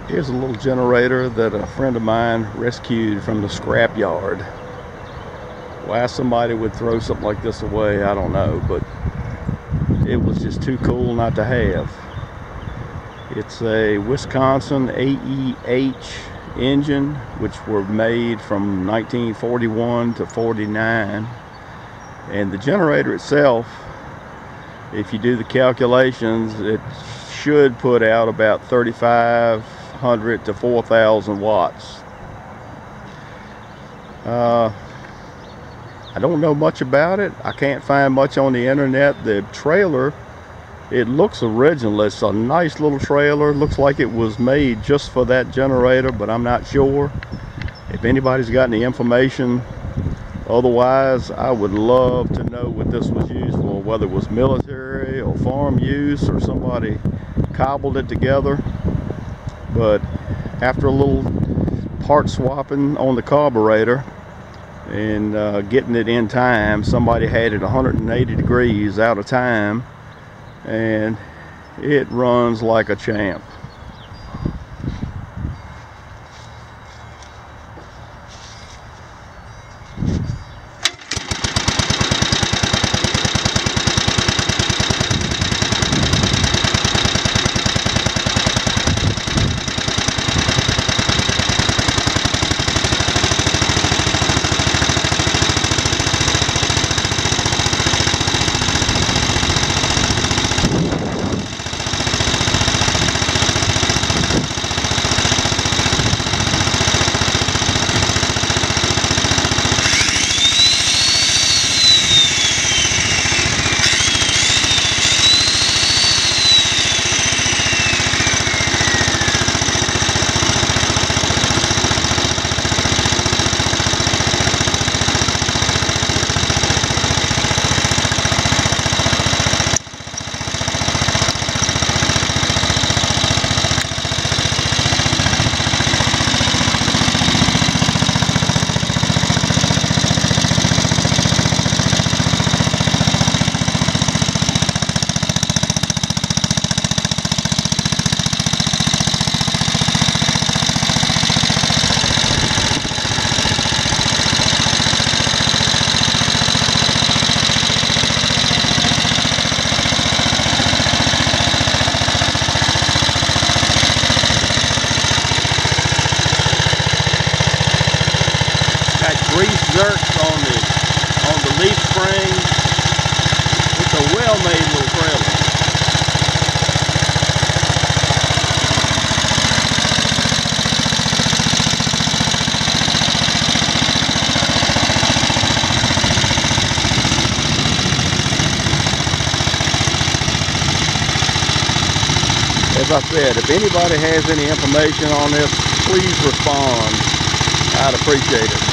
Here's a little generator that a friend of mine rescued from the scrap yard. Why somebody would throw something like this away, I don't know, but it was just too cool not to have. It's a Wisconsin AEH engine, which were made from 1941 to 49. And the generator itself, if you do the calculations, it should put out about 3,500 to 4,000 watts. I don't know much about it. I can't find much on the internet. The trailer, it looks original. It's a nice little trailer. Looks like it was made just for that generator, but I'm not sure. If anybody's got any information, otherwise, I would love to know what this was used for, whether it was military or farm use or somebody cobbled it together. But after a little part swapping on the carburetor and getting it in time, somebody had it 180 degrees out of time, and it runs like a champ. Grease zerks on the leaf spring. It's a well-made little trailer. As I said, if anybody has any information on this, please respond. I'd appreciate it.